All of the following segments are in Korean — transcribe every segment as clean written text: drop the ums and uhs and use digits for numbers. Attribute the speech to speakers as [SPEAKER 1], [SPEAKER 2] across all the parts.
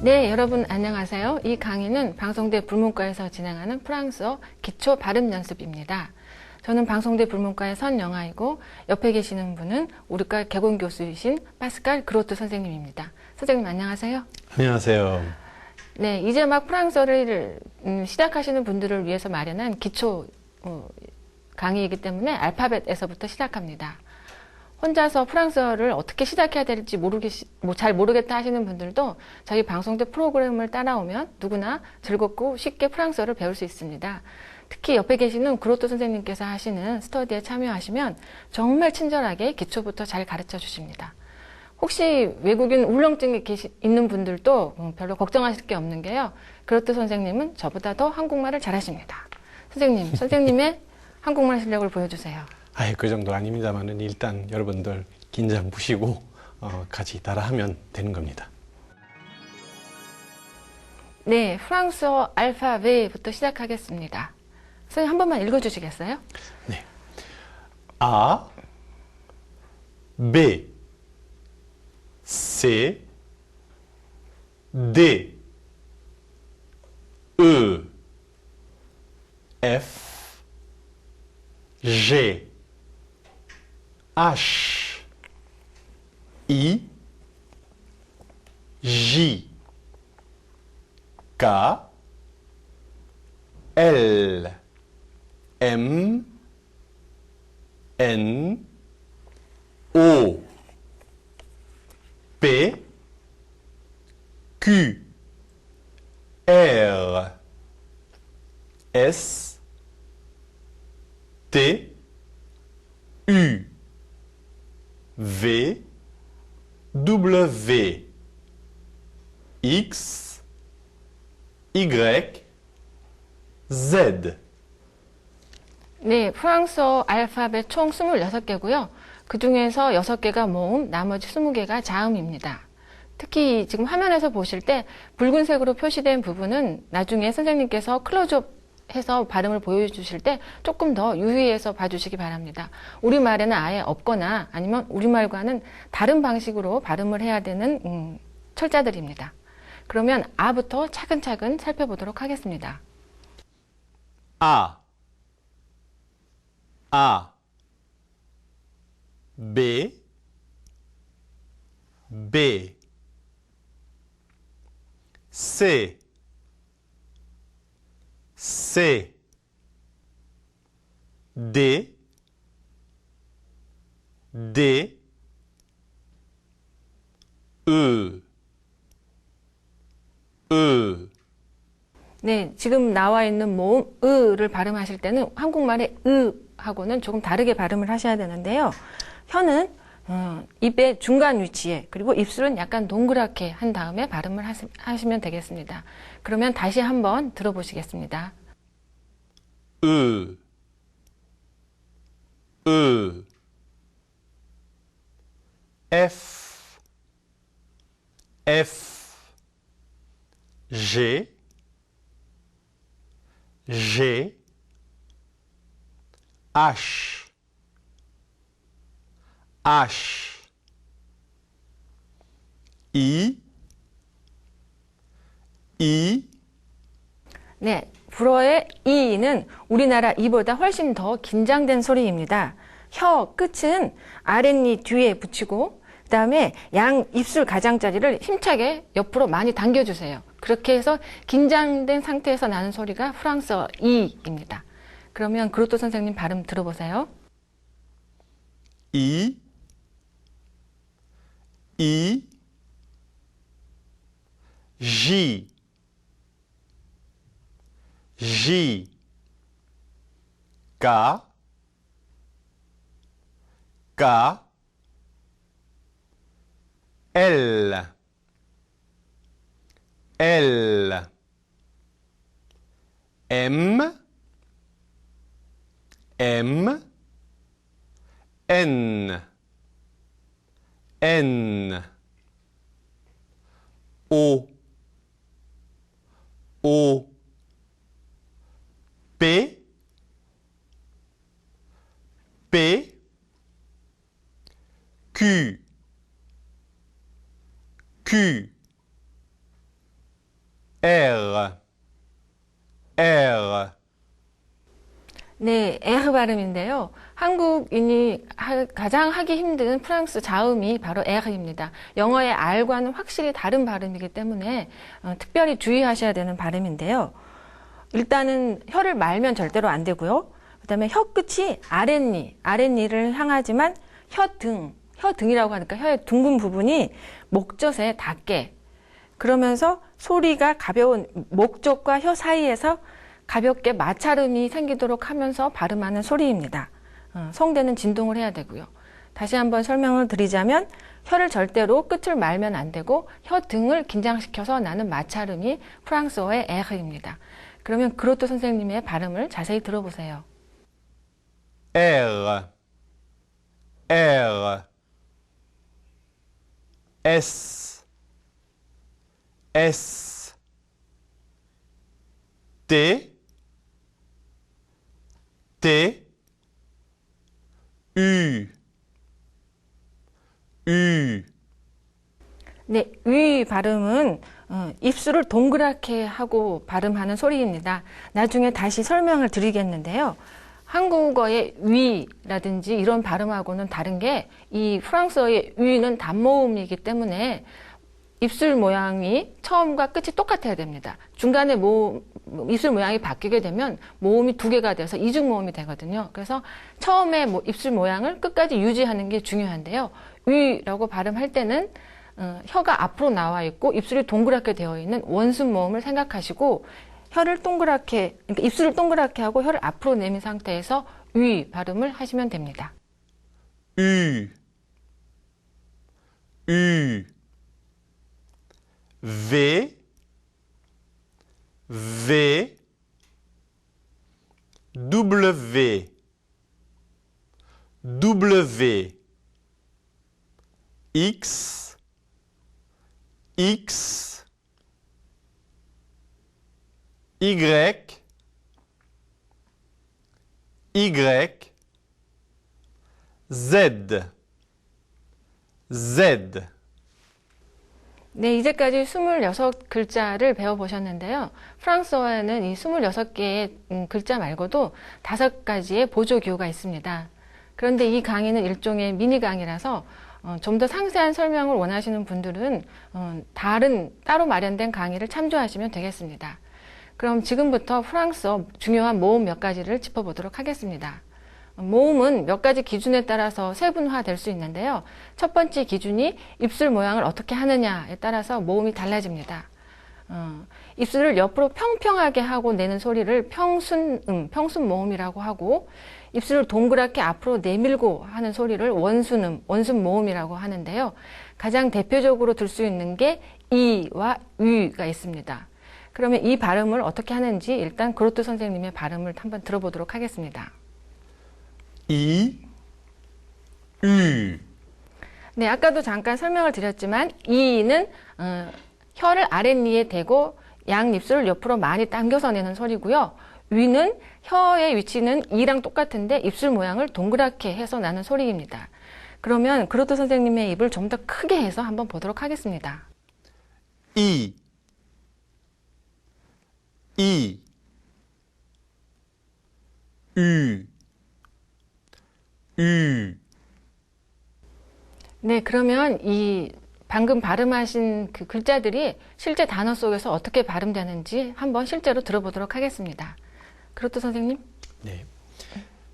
[SPEAKER 1] 네, 여러분 안녕하세요. 이 강의는 방송대 불문과에서 진행하는 프랑스어 기초 발음 연습입니다. 저는 방송대 불문과의 선영아이고 옆에 계시는 분은 우리과 개공 교수이신 파스칼 그로트 선생님입니다. 선생님 안녕하세요.
[SPEAKER 2] 안녕하세요.
[SPEAKER 1] 네, 이제 막 프랑스어를 시작하시는 분들을 위해서 마련한 기초 강의이기 때문에 알파벳에서부터 시작합니다. 혼자서 프랑스어를 어떻게 시작해야 될지 잘 모르겠다 하시는 분들도 저희 방송대 프로그램을 따라오면 누구나 즐겁고 쉽게 프랑스어를 배울 수 있습니다. 특히 옆에 계시는 그로트 선생님께서 하시는 스터디에 참여하시면 정말 친절하게 기초부터 잘 가르쳐 주십니다. 혹시 외국인 울렁증이 있는 분들도 별로 걱정하실 게 없는 게요. 그로트 선생님은 저보다 더 한국말을 잘하십니다. 선생님의 한국말 실력을 보여주세요.
[SPEAKER 2] 그 정도 아닙니다만은 일단 여러분들 긴장 푸시고 같이 따라하면 되는 겁니다.
[SPEAKER 1] 네, 프랑스어 알파벳부터 시작하겠습니다. 선생님 한 번만 읽어주시겠어요?
[SPEAKER 2] 네. A, B, C, D, E, F, G, H, I, J, K, L, M, N, O, P, Q, R, S, T, U, V, W, X, Y, Z.
[SPEAKER 1] 네, 프랑스어 알파벳 총 26개고요. 그 중에서 6개가 모음, 나머지 20개가 자음입니다. 특히 지금 화면에서 보실 때 붉은색으로 표시된 부분은 나중에 선생님께서 클로즈업 해서 발음을 보여주실 때 조금 더 유의해서 봐주시기 바랍니다. 우리말에는 아예 없거나 아니면 우리말과는 다른 방식으로 발음을 해야 되는 철자들입니다. 그러면 아부터 차근차근 살펴보도록 하겠습니다.
[SPEAKER 2] A, B, B, C, C, D, D, E, E.
[SPEAKER 1] 네, 지금 나와 있는 모음 으를 발음하실 때는 한국말의 으하고는 조금 다르게 발음을 하셔야 되는데요. 혀는 입의 중간 위치에, 그리고 입술은 약간 동그랗게 한 다음에 발음을 하시면 되겠습니다. 그러면 다시 한번 들어보시겠습니다.
[SPEAKER 2] E, E, F, F, G, G, H, H, I, I,
[SPEAKER 1] 네, 불어의 이는 우리나라 이보다 훨씬 더 긴장된 소리입니다. 혀 끝은 아랫니 뒤에 붙이고 그 다음에 양 입술 가장자리를 힘차게 옆으로 많이 당겨주세요. 그렇게 해서 긴장된 상태에서 나는 소리가 프랑스어 이입니다. 그러면 그로트 선생님 발음 들어보세요.
[SPEAKER 2] I, I, J, J, K, K, L, L, M, M, N, N, O, O, P, P, Q, Q, R, R,
[SPEAKER 1] 네, 에흐 발음인데요. 한국인이 가장 하기 힘든 프랑스 자음이 바로 에흐입니다. 영어의 R과는 확실히 다른 발음이기 때문에 특별히 주의하셔야 되는 발음인데요. 일단은 혀를 말면 절대로 안 되고요. 그 다음에 혀 끝이 아랫니를 향하지만 혀등이라고 하니까 혀의 둥근 부분이 목젖에 닿게, 그러면서 소리가 가벼운 목젖과 혀 사이에서 가볍게 마찰음이 생기도록 하면서 발음하는 소리입니다. 성대는 진동을 해야 되고요. 다시 한번 설명을 드리자면 혀를 절대로 끝을 말면 안 되고 혀 등을 긴장시켜서 나는 마찰음이 프랑스어의 에르입니다. 그러면 그로트 선생님의 발음을 자세히 들어보세요.
[SPEAKER 2] R, R, S, S, T, T, U, U.
[SPEAKER 1] 네, 위 발음은 입술을 동그랗게 하고 발음하는 소리입니다. 나중에 다시 설명을 드리겠는데요. 한국어의 위라든지 이런 발음하고는 다른 게 이 프랑스어의 위는 단모음이기 때문에 입술 모양이 처음과 끝이 똑같아야 됩니다. 중간에 입술 모양이 바뀌게 되면 모음이 두 개가 돼서 이중 모음이 되거든요. 그래서 처음에 입술 모양을 끝까지 유지하는 게 중요한데요. 위라고 발음할 때는 혀가 앞으로 나와 있고 입술이 동그랗게 되어 있는 원순 모음을 생각하시고 혀를 동그랗게, 그러니까 입술을 동그랗게 하고 혀를 앞으로 내민 상태에서 위 발음을 하시면 됩니다.
[SPEAKER 2] U, U, V, V, W, W, X, X, Y, Y, Z, Z.
[SPEAKER 1] 네, 이제까지 26글자를 배워보셨는데요. 프랑스어에는 이 26개의 글자 말고도 5가지의 보조기호가 있습니다. 그런데 이 강의는 일종의 미니 강의라서 좀 더 상세한 설명을 원하시는 분들은 다른 따로 마련된 강의를 참조하시면 되겠습니다. 그럼 지금부터 프랑스어 중요한 모음 몇 가지를 짚어보도록 하겠습니다. 모음은 몇 가지 기준에 따라서 세분화될 수 있는데요. 첫 번째 기준이 입술 모양을 어떻게 하느냐에 따라서 모음이 달라집니다. 입술을 옆으로 평평하게 하고 내는 소리를 평순 모음이라고 하고, 입술을 동그랗게 앞으로 내밀고 하는 소리를 원순 모음이라고 하는데요. 가장 대표적으로 들 수 있는 게 이와 위가 있습니다. 그러면 이 발음을 어떻게 하는지 일단 그로트 선생님의 발음을 한번 들어보도록 하겠습니다.
[SPEAKER 2] I, U.
[SPEAKER 1] 네, 아까도 잠깐 설명을 드렸지만 이는 혀를 아랫니에 대고 양 입술을 옆으로 많이 당겨서 내는 소리고요. 위는 혀의 위치는 이랑 똑같은데 입술 모양을 동그랗게 해서 나는 소리입니다. 그러면 그로트 선생님의 입을 좀 더 크게 해서 한번 보도록 하겠습니다.
[SPEAKER 2] I, I, U, U.
[SPEAKER 1] 네, 그러면 이 방금 발음하신 그 글자들이 실제 단어 속에서 어떻게 발음되는지 한번 실제로 들어보도록 하겠습니다. 그로트 선생님?
[SPEAKER 2] 네.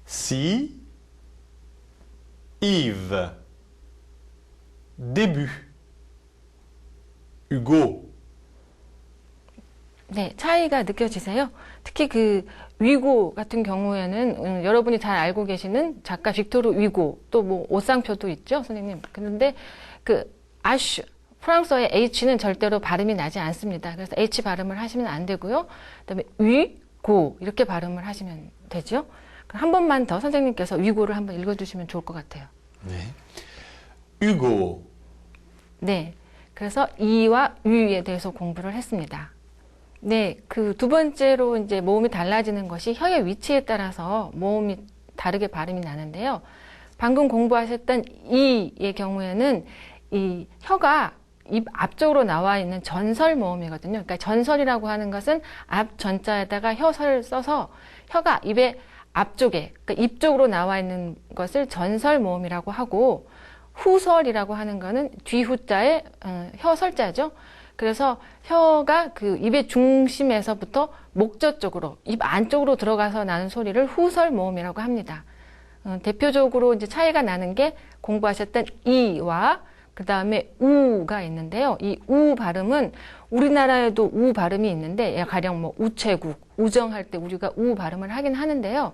[SPEAKER 2] Si, Yves, début, Hugo.
[SPEAKER 1] 네, 차이가 느껴지세요? 특히 그 위고 같은 경우에는 여러분이 잘 알고 계시는 작가 빅토르 위고, 또 뭐 오상표도 있죠, 선생님. 그런데 그 아슈, 프랑스어의 H는 절대로 발음이 나지 않습니다. 그래서 H 발음을 하시면 안 되고요. 그다음에 위고 이렇게 발음을 하시면 되죠. 한 번만 더 선생님께서 위고를 한번 읽어주시면 좋을 것 같아요.
[SPEAKER 2] 네. Hugo.
[SPEAKER 1] 네, 그래서 이와 위에 대해서 공부를 했습니다. 네, 그 두 번째로 이제 모음이 달라지는 것이 혀의 위치에 따라서 모음이 다르게 발음이 나는데요. 방금 공부하셨던 이의 경우에는 이 혀가 입 앞쪽으로 나와 있는 전설 모음이거든요. 그러니까 전설이라고 하는 것은 앞 전자에다가 혀를 써서 혀가 입의 앞쪽에, 그러니까 입 쪽으로 나와 있는 것을 전설 모음이라고 하고, 후설이라고 하는 거는 뒤후자에 혀설자죠. 그래서 혀가 그 입의 중심에서부터 목젖 쪽으로, 입 안쪽으로 들어가서 나는 소리를 후설 모음이라고 합니다. 대표적으로 이제 차이가 나는 게 공부하셨던 이와 그 다음에 우가 있는데요. 이 우 발음은 우리나라에도 우 발음이 있는데, 가령 뭐 우체국, 우정할 때 우리가 우 발음을 하긴 하는데요.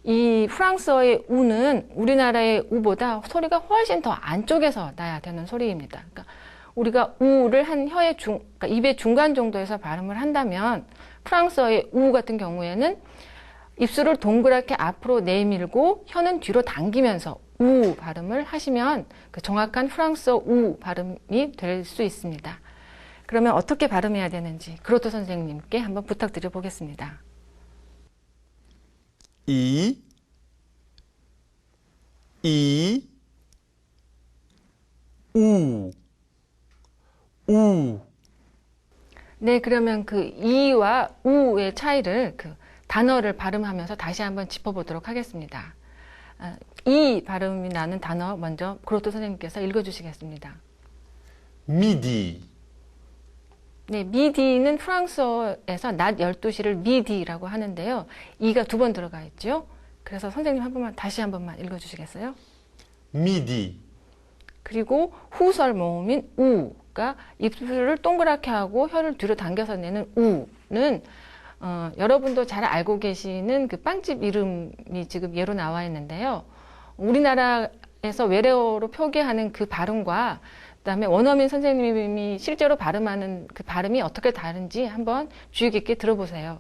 [SPEAKER 1] 이 프랑스어의 우는 우리나라의 우보다 소리가 훨씬 더 안쪽에서 나야 되는 소리입니다. 그러니까 우리가 우를 한 혀의 그러니까 입의 중간 정도에서 발음을 한다면, 프랑스어의 우 같은 경우에는 입술을 동그랗게 앞으로 내밀고 혀는 뒤로 당기면서 우 발음을 하시면 그 정확한 프랑스어 우 발음이 될 수 있습니다. 그러면 어떻게 발음해야 되는지 그로토 선생님께 한번 부탁드려 보겠습니다.
[SPEAKER 2] 이, 우.
[SPEAKER 1] 네, 그러면 그 이와 우의 차이를 그 단어를 발음하면서 다시 한번 짚어보도록 하겠습니다. 이 발음이 나는 단어 먼저 그로토 선생님께서 읽어주시겠습니다.
[SPEAKER 2] midi.
[SPEAKER 1] 네, 미디는 프랑스어에서 낮 12시를 미디라고 하는데요. 이가 두 번 들어가 있죠. 그래서 선생님 다시 한 번만 읽어주시겠어요?
[SPEAKER 2] midi.
[SPEAKER 1] 그리고 후설 모음인 우가 입술을 동그랗게 하고 혀를 뒤로 당겨서 내는 우는 여러분도 잘 알고 계시는 그 빵집 이름이 지금 예로 나와 있는데요. 우리나라에서 외래어로 표기하는 그 발음과 그다음에 원어민 선생님이 실제로 발음하는 그 발음이 어떻게 다른지 한번 주의 깊게 들어보세요.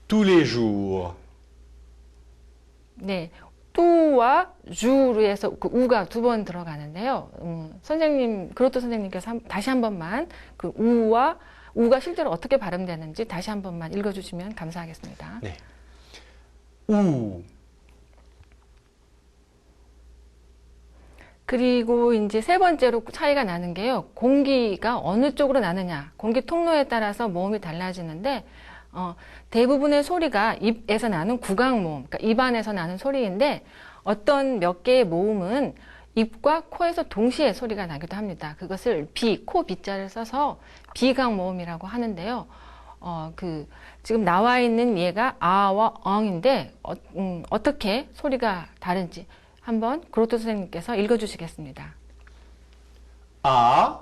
[SPEAKER 2] tous les jours.
[SPEAKER 1] 네, 뚜와 주르에서 그 우가 두 번 들어가는데요. 선생님, 그로토 선생님께서 다시 한 번만 그 우가 실제로 어떻게 발음되는지 다시 한 번만 읽어주시면 감사하겠습니다.
[SPEAKER 2] 네. 우.
[SPEAKER 1] 그리고 이제 세 번째로 차이가 나는 게요. 공기가 어느 쪽으로 나느냐. 공기 통로에 따라서 모음이 달라지는데, 대부분의 소리가 입에서 나는 구강모음, 그러니까 입안에서 나는 소리인데, 어떤 몇 개의 모음은 입과 코에서 동시에 소리가 나기도 합니다. 그것을 코 비자를 써서 비강모음이라고 하는데요. 지금 나와 있는 얘가 아와 엉인데, 어떻게 소리가 다른지 한번 그로토 선생님께서 읽어주시겠습니다.
[SPEAKER 2] 아,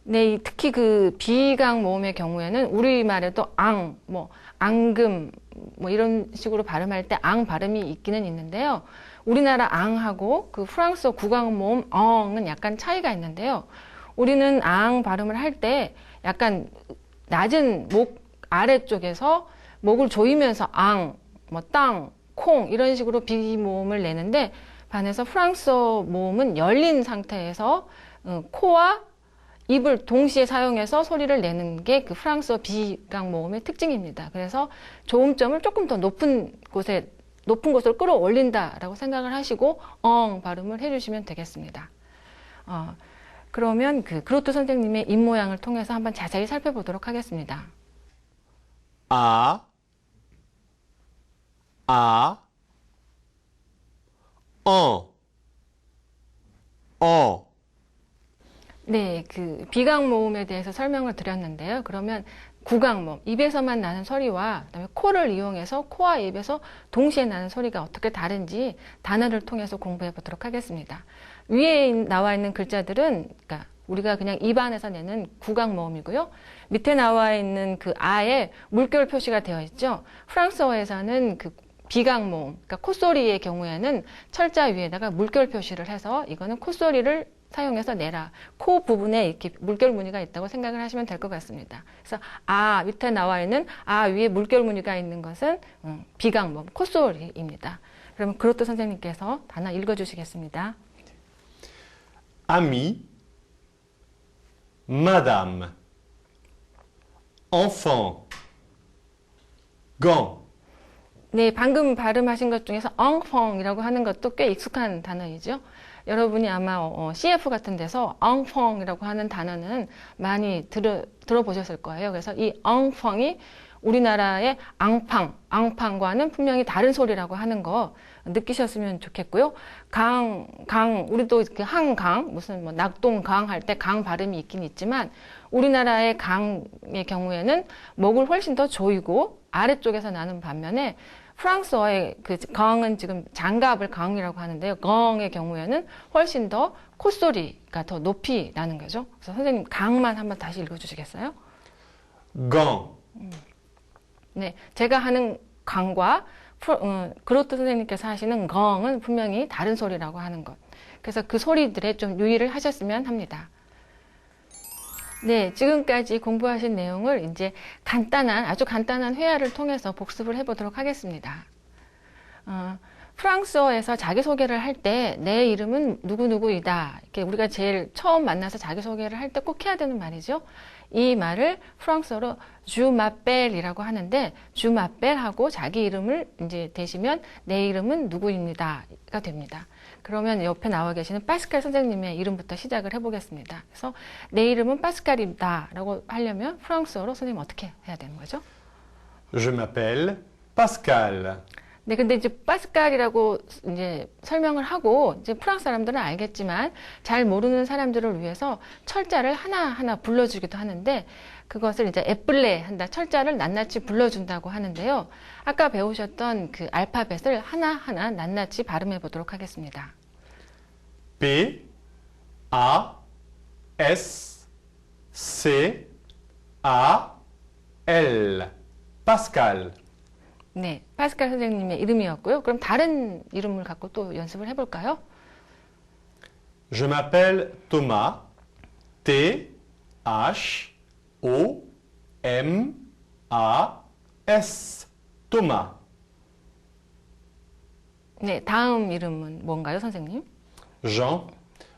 [SPEAKER 1] 네, 특히 그 비강 모음의 경우에는 우리말에도 앙금, 이런 식으로 발음할 때 앙 발음이 있기는 있는데요. 우리나라 앙하고 그 프랑스어 구강 모음 엉은 약간 차이가 있는데요. 우리는 앙 발음을 할 때 약간 낮은 목 아래쪽에서 목을 조이면서 땅, 콩 이런 식으로 비모음을 내는데, 반해서 프랑스어 모음은 열린 상태에서 코와 입을 동시에 사용해서 소리를 내는 게 그 프랑스어 비강 모음의 특징입니다. 그래서 조음점을 조금 더 높은 곳으로 끌어올린다라고 생각을 하시고 발음을 해주시면 되겠습니다. 그러면 그 그로토 선생님의 입 모양을 통해서 한번 자세히 살펴보도록 하겠습니다.
[SPEAKER 2] 아,
[SPEAKER 1] 네, 그 비강 모음에 대해서 설명을 드렸는데요. 그러면 구강 모음, 입에서만 나는 소리와 그다음에 코를 이용해서 코와 입에서 동시에 나는 소리가 어떻게 다른지 단어를 통해서 공부해 보도록 하겠습니다. 위에 나와 있는 글자들은 그러니까 우리가 그냥 입안에서 내는 구강 모음이고요. 밑에 나와 있는 그 아에 물결 표시가 되어 있죠. 프랑스어에서는 그 비강 모음, 그러니까 콧소리의 경우에는 철자 위에다가 물결 표시를 해서 이거는 콧소리를 사용해서 내라. 코 부분에 이렇게 물결 무늬가 있다고 생각을 하시면 될 것 같습니다. 그래서 밑에 나와 있는 위에 물결 무늬가 있는 것은 비강 모음, 콧소리입니다. 그러면 그로토 선생님께서 단어 읽어주시겠습니다.
[SPEAKER 2] ami, madame, enfant, gant.
[SPEAKER 1] 네, 방금 발음하신 것 중에서 엉펑이라고 하는 것도 꽤 익숙한 단어이죠. 여러분이 아마 CF 같은 데서 엉펑이라고 하는 단어는 많이 들어보셨을 거예요. 그래서 이 엉펑이 우리나라의 앙팡과는 분명히 다른 소리라고 하는 거 느끼셨으면 좋겠고요. 우리도 그 한강, 무슨 뭐 낙동강 할 때 강 발음이 있긴 있지만 우리나라의 강의 경우에는 목을 훨씬 더 조이고 아래쪽에서 나는 반면에 프랑스어의 그 강은 지금 장갑을 강이라고 하는데요. 강의 경우에는 훨씬 더 콧소리가 더 높이 나는 거죠. 그래서 선생님 강만 한번 다시 읽어주시겠어요?
[SPEAKER 2] gant,
[SPEAKER 1] 네, 제가 하는 강과 그로트 선생님께서 하시는 강은 분명히 다른 소리라고 하는 것. 그래서 그 소리들에 좀 유의를 하셨으면 합니다. 네, 지금까지 공부하신 내용을 이제 아주 간단한 회화를 통해서 복습을 해보도록 하겠습니다. 프랑스어에서 자기소개를 할 때 내 이름은 누구누구이다. 이렇게 우리가 제일 처음 만나서 자기소개를 할 때 꼭 해야 되는 말이죠. 이 말을 프랑스어로 je m'appelle이라고 하는데 je m'appelle 하고 자기 이름을 이제 대시면 내 이름은 누구입니다가 됩니다. 그러면 옆에 나와 계시는 파스칼 선생님의 이름부터 시작을 해보겠습니다. 그래서 내 이름은 파스칼입니다 라고 하려면 프랑스어로 선생님 어떻게 해야 되는 거죠?
[SPEAKER 2] je m'appelle Pascal.
[SPEAKER 1] 네, 근데 이제 파스칼이라고 이제 설명을 하고 이제 프랑스 사람들은 알겠지만 잘 모르는 사람들을 위해서 철자를 하나하나 불러주기도 하는데 그것을 이제 애플레 한다. 철자를 낱낱이 불러준다고 하는데요. 아까 배우셨던 그 알파벳을 하나하나 낱낱이 발음해 보도록 하겠습니다.
[SPEAKER 2] P, A, S, C, A, L. Pascal.
[SPEAKER 1] 네, 파스칼 선생님의 이름이었고요. 그럼 다른 이름을 갖고 또 연습을 해볼까요?
[SPEAKER 2] Je m'appelle Thomas. T, H, O, M, A, S. Thomas.
[SPEAKER 1] 네, 다음 이름은 뭔가요, 선생님?
[SPEAKER 2] Jean.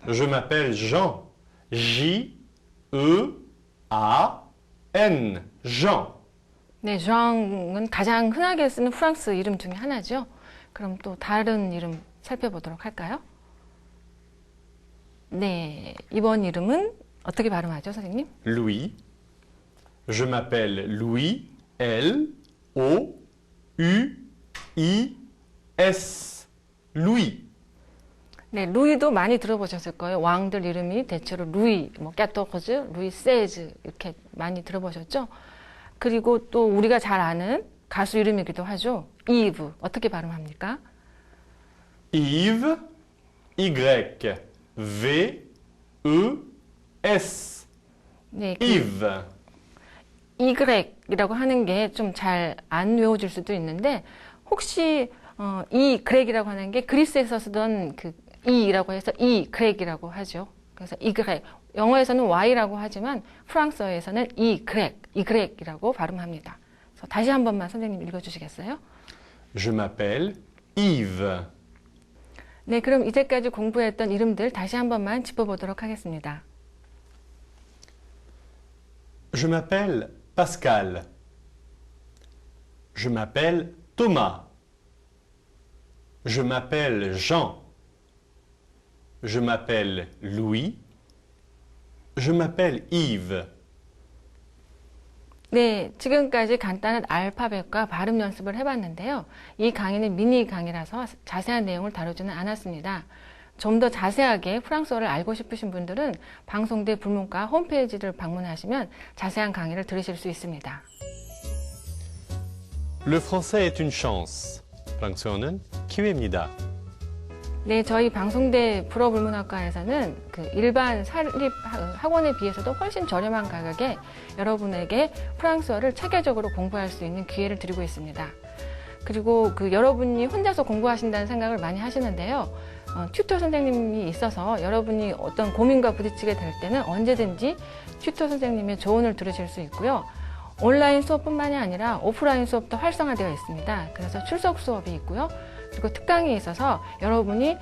[SPEAKER 2] Je m'appelle Jean. J, E, A, N. Jean.
[SPEAKER 1] 네, 주앙은 가장 흔하게 쓰는 프랑스 이름 중에 하나죠. 그럼 또 다른 이름 살펴보도록 할까요? 네, 이번 이름은 어떻게 발음하죠, 선생님?
[SPEAKER 2] Louis. Je m'appelle Louis. L, O, U, I, S. Louis.
[SPEAKER 1] 네, 루이도 많이 들어보셨을 거예요. 왕들 이름이 대체로 루이, 뭐 까토코즈, 루이 세즈 이렇게 많이 들어보셨죠? 그리고 또 우리가 잘 아는 가수 이름이기도 하죠. 이브. 어떻게 발음합니까?
[SPEAKER 2] Yves. Y, V, E, S.
[SPEAKER 1] 네,
[SPEAKER 2] Yves.
[SPEAKER 1] 이그렉이라고 하는 게 좀 잘 안 외워질 수도 있는데 혹시 이 그렉이라고 하는 게 그리스에서 쓰던 그 이라고 해서 이 그렉이라고 하죠. 그래서 이그렉. 영어에서는 Y라고 하지만 프랑스어에서는 이그렉이라고 발음합니다. 그래서 다시 한 번만 선생님 읽어주시겠어요?
[SPEAKER 2] Je m'appelle Yves.
[SPEAKER 1] 네, 그럼 이제까지 공부했던 이름들 다시 한 번만 짚어보도록 하겠습니다.
[SPEAKER 2] Je m'appelle Pascal. Je m'appelle Thomas. Je m'appelle Jean. Je m'appelle Louis. Je m'appelle Yves.
[SPEAKER 1] 네, 지금까지 간단한 알파벳과 발음 연습을 해봤는데요. 이 강의는 미니 강의라서 자세한 내용을 다루지는 않았습니다. 좀 더 자세하게 프랑스어를 알고 싶으신 분들은 방송대 불문과 홈페이지를 방문하시면 자세한 강의를 들으실 수 있습니다.
[SPEAKER 2] Le français est une chance. 프랑스어는 기회입니다.
[SPEAKER 1] 네, 저희 방송대 불어불문학과에서는 그 일반 사립 학원에 비해서도 훨씬 저렴한 가격에 여러분에게 프랑스어를 체계적으로 공부할 수 있는 기회를 드리고 있습니다. 그리고 그 여러분이 혼자서 공부하신다는 생각을 많이 하시는데요. 튜터 선생님이 있어서 여러분이 어떤 고민과 부딪히게 될 때는 언제든지 튜터 선생님의 조언을 들으실 수 있고요. 온라인 수업뿐만이 아니라 오프라인 수업도 활성화되어 있습니다. 그래서 출석 수업이 있고요. 그리고 특강이 있어서 여러분이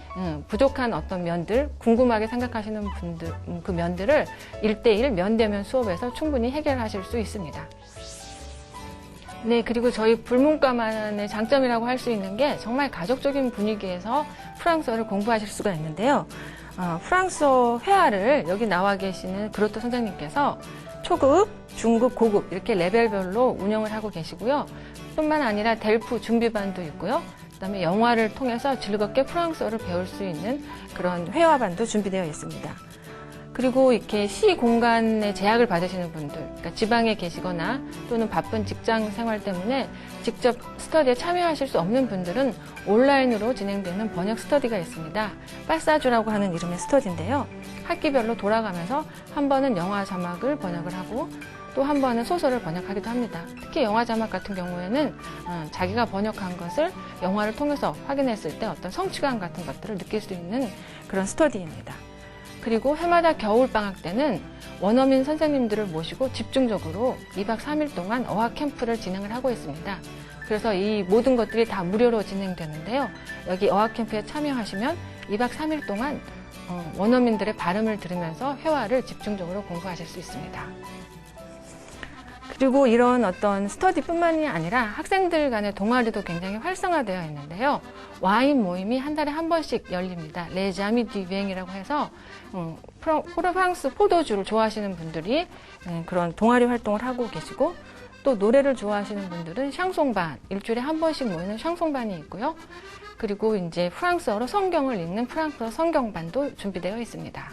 [SPEAKER 1] 부족한 어떤 면들, 궁금하게 생각하시는 분들, 그 면들을 1대1 면대면 수업에서 충분히 해결하실 수 있습니다. 네, 그리고 저희 불문과만의 장점이라고 할 수 있는 게 정말 가족적인 분위기에서 프랑스어를 공부하실 수가 있는데요. 프랑스어 회화를 여기 나와 계시는 그로토 선생님께서 초급, 중급, 고급 이렇게 레벨별로 운영을 하고 계시고요. 뿐만 아니라 델프 준비반도 있고요. 그다음에 영화를 통해서 즐겁게 프랑스어를 배울 수 있는 그런 회화반도 준비되어 있습니다. 그리고 이렇게 시 공간에 제약을 받으시는 분들, 그러니까 지방에 계시거나 또는 바쁜 직장 생활 때문에 직접 스터디에 참여하실 수 없는 분들은 온라인으로 진행되는 번역 스터디가 있습니다. 빠사주라고 하는 이름의 스터디인데요. 학기별로 돌아가면서 한 번은 영화 자막을 번역을 하고 또 한 번은 소설을 번역하기도 합니다. 특히 영화 자막 같은 경우에는 자기가 번역한 것을 영화를 통해서 확인했을 때 어떤 성취감 같은 것들을 느낄 수 있는 그런 스터디입니다. 그리고 해마다 겨울방학 때는 원어민 선생님들을 모시고 집중적으로 2박 3일 동안 어학 캠프를 진행을 하고 있습니다. 그래서 이 모든 것들이 다 무료로 진행되는데요. 여기 어학 캠프에 참여하시면 2박 3일 동안 원어민들의 발음을 들으면서 회화를 집중적으로 공부하실 수 있습니다. 그리고 이런 어떤 스터디뿐만이 아니라 학생들 간의 동아리도 굉장히 활성화되어 있는데요. 와인 모임이 한 달에 한 번씩 열립니다. 레자미 디뱅이라고 해서 프랑스 포도주를 좋아하시는 분들이 그런 동아리 활동을 하고 계시고 또 노래를 좋아하시는 분들은 샹송반, 일주일에 한 번씩 모이는 샹송반이 있고요. 그리고 이제 프랑스어로 성경을 읽는 프랑스어 성경반도 준비되어 있습니다.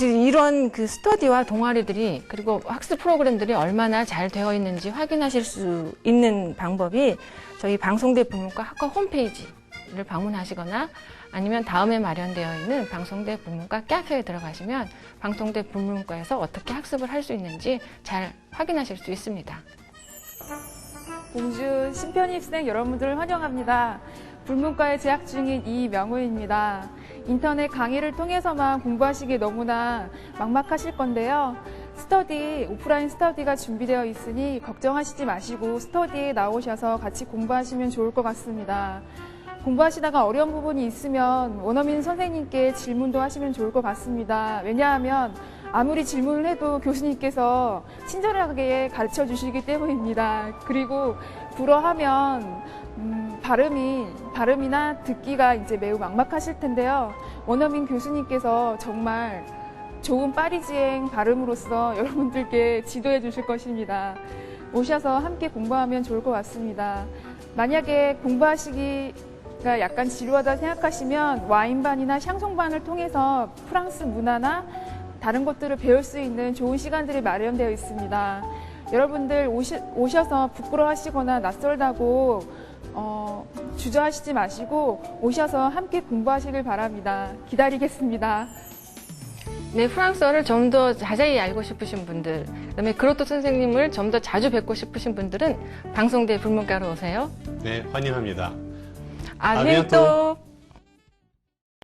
[SPEAKER 1] 이런 그 스터디와 동아리들이 그리고 학습 프로그램들이 얼마나 잘 되어 있는지 확인하실 수 있는 방법이 저희 방송대 불문과 학과 홈페이지를 방문하시거나 아니면 다음에 마련되어 있는 방송대 불문과 카페에 들어가시면 방송대 불문과에서 어떻게 학습을 할 수 있는지 잘 확인하실 수 있습니다.
[SPEAKER 3] 공주 신편입생 여러분들을 환영합니다. 불문과에 재학 중인 이명우입니다. 인터넷 강의를 통해서만 공부하시기 너무나 막막하실 건데요. 오프라인 스터디가 준비되어 있으니 걱정하시지 마시고 스터디에 나오셔서 같이 공부하시면 좋을 것 같습니다. 공부하시다가 어려운 부분이 있으면 원어민 선생님께 질문도 하시면 좋을 것 같습니다. 왜냐하면 아무리 질문을 해도 교수님께서 친절하게 가르쳐 주시기 때문입니다. 그리고 불어하면 발음이나 듣기가 이제 매우 막막하실 텐데요. 원어민 교수님께서 정말 좋은 파리지앵 발음으로써 여러분들께 지도해 주실 것입니다. 오셔서 함께 공부하면 좋을 것 같습니다. 만약에 공부하시기가 약간 지루하다 생각하시면 와인반이나 샹송반을 통해서 프랑스 문화나 다른 것들을 배울 수 있는 좋은 시간들이 마련되어 있습니다. 여러분들 오셔서 부끄러워하시거나 낯설다고 주저하시지 마시고 오셔서 함께 공부하시길 바랍니다. 기다리겠습니다.
[SPEAKER 1] 네, 프랑스어를 좀 더 자세히 알고 싶으신 분들, 그다음에 그로토 선생님을 좀 더 자주 뵙고 싶으신 분들은 방송대 불문과로 오세요.
[SPEAKER 2] 네, 환영합니다.
[SPEAKER 1] 아비엔토.